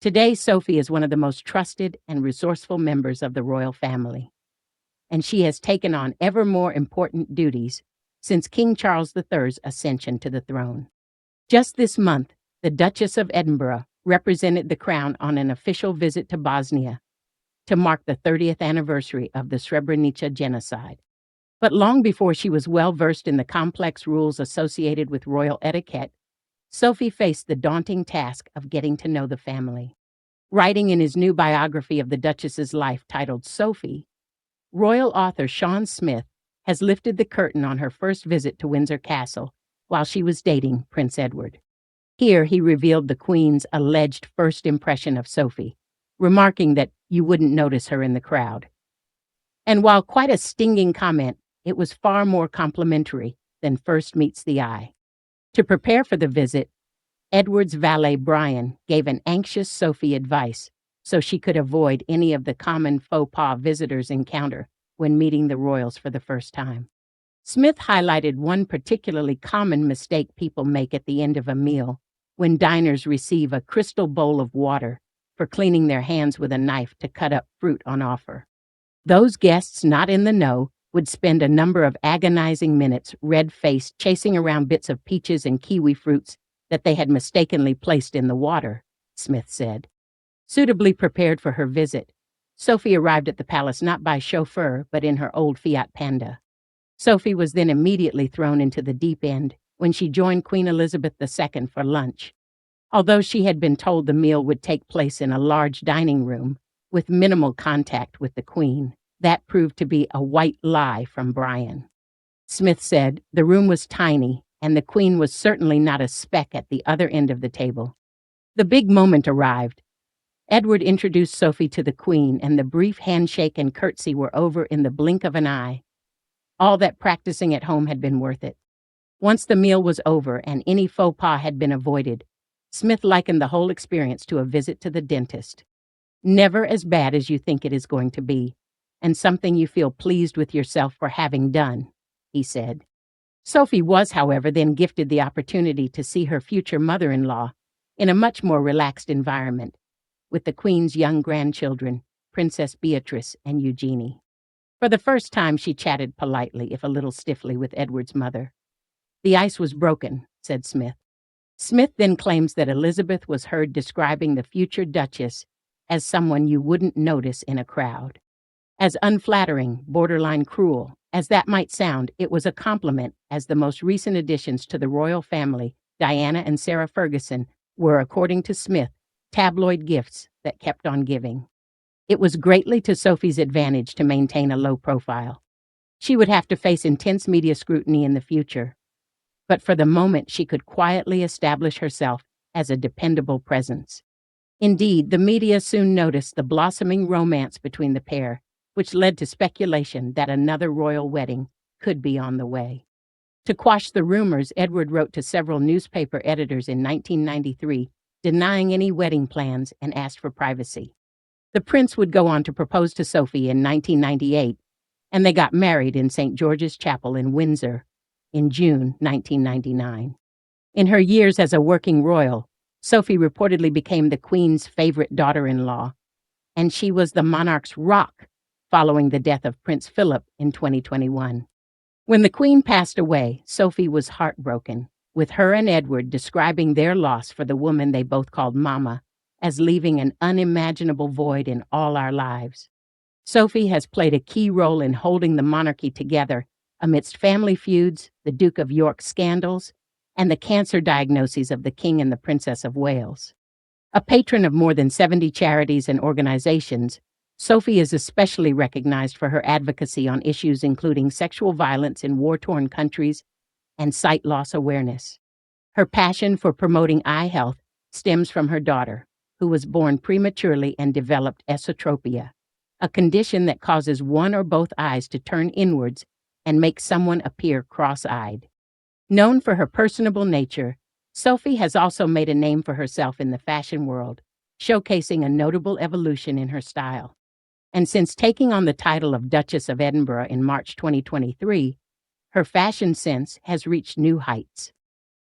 Today, Sophie is one of the most trusted and resourceful members of the royal family, and she has taken on ever more important duties since King Charles III's ascension to the throne. Just this month, the Duchess of Edinburgh represented the crown on an official visit to Bosnia to mark the 30th anniversary of the Srebrenica Genocide. But long before she was well versed in the complex rules associated with royal etiquette, Sophie faced the daunting task of getting to know the family. Writing in his new biography of the Duchess's life titled Sophie, royal author Sean Smith has lifted the curtain on her first visit to Windsor Castle while she was dating Prince Edward. Here he revealed the Queen's alleged first impression of Sophie, remarking that you wouldn't notice her in the crowd. And while quite a stinging comment, it was far more complimentary than first meets the eye. To prepare for the visit, Edward's valet Brian gave an anxious Sophie advice so she could avoid any of the common faux pas visitors encounter when meeting the royals for the first time. Smith highlighted one particularly common mistake people make at the end of a meal when diners receive a crystal bowl of water for cleaning their hands with a knife to cut up fruit on offer. Those guests not in the know would spend a number of agonizing minutes red-faced chasing around bits of peaches and kiwi fruits that they had mistakenly placed in the water, Smith said. Suitably prepared for her visit, Sophie arrived at the palace not by chauffeur but in her old Fiat Panda. Sophie was then immediately thrown into the deep end when she joined Queen Elizabeth II for lunch. Although she had been told the meal would take place in a large dining room with minimal contact with the Queen, that proved to be a white lie from Brian. Smith said the room was tiny and the Queen was certainly not a speck at the other end of the table. The big moment arrived. Edward introduced Sophie to the Queen, and the brief handshake and curtsy were over in the blink of an eye. All that practicing at home had been worth it. Once the meal was over and any faux pas had been avoided, Smith likened the whole experience to a visit to the dentist. Never as bad as you think it is going to be, and something you feel pleased with yourself for having done, he said. Sophie was, however, then gifted the opportunity to see her future mother-in-law in a much more relaxed environment, with the Queen's young grandchildren, Princess Beatrice and Eugenie. For the first time, she chatted politely, if a little stiffly, with Edward's mother. The ice was broken, said Smith. Smith then claims that Elizabeth was heard describing the future Duchess as someone you wouldn't notice in a crowd. As unflattering, borderline cruel as that might sound, it was a compliment, as the most recent additions to the royal family, Diana and Sarah Ferguson, were, according to Smith, tabloid gifts that kept on giving. It was greatly to Sophie's advantage to maintain a low profile. She would have to face intense media scrutiny in the future, but for the moment she could quietly establish herself as a dependable presence. Indeed, the media soon noticed the blossoming romance between the pair, which led to speculation that another royal wedding could be on the way. To quash the rumors, Edward wrote to several newspaper editors in 1993, denying any wedding plans and asked for privacy. The prince would go on to propose to Sophie in 1998, and they got married in St. George's Chapel in Windsor in June 1999. In her years as a working royal, Sophie reportedly became the Queen's favorite daughter-in-law, and she was the monarch's rock following the death of Prince Philip in 2021. When the Queen passed away, Sophie was heartbroken, with her and Edward describing their loss for the woman they both called Mama as leaving an unimaginable void in all our lives. Sophie has played a key role in holding the monarchy together amidst family feuds, the Duke of York scandals, and the cancer diagnoses of the King and the Princess of Wales. A patron of more than 70 charities and organizations, Sophie is especially recognized for her advocacy on issues including sexual violence in war-torn countries and sight loss awareness. Her passion for promoting eye health stems from her daughter, who was born prematurely and developed esotropia, a condition that causes one or both eyes to turn inwards and make someone appear cross-eyed. Known for her personable nature, Sophie has also made a name for herself in the fashion world, showcasing a notable evolution in her style. And since taking on the title of Duchess of Edinburgh in March 2023, her fashion sense has reached new heights.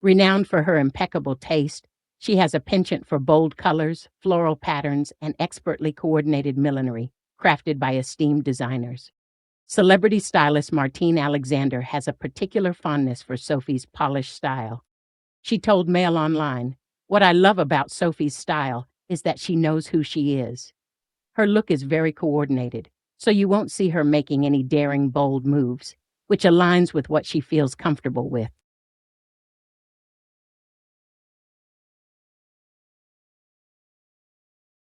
Renowned for her impeccable taste, She has a penchant for bold colors, floral patterns, and expertly coordinated millinery, crafted by esteemed designers. Celebrity stylist Martine Alexander has a particular fondness for Sophie's polished style. She told Mail Online, "What I love about Sophie's style is that she knows who she is. Her look is very coordinated, so you won't see her making any daring, bold moves, which aligns with what she feels comfortable with.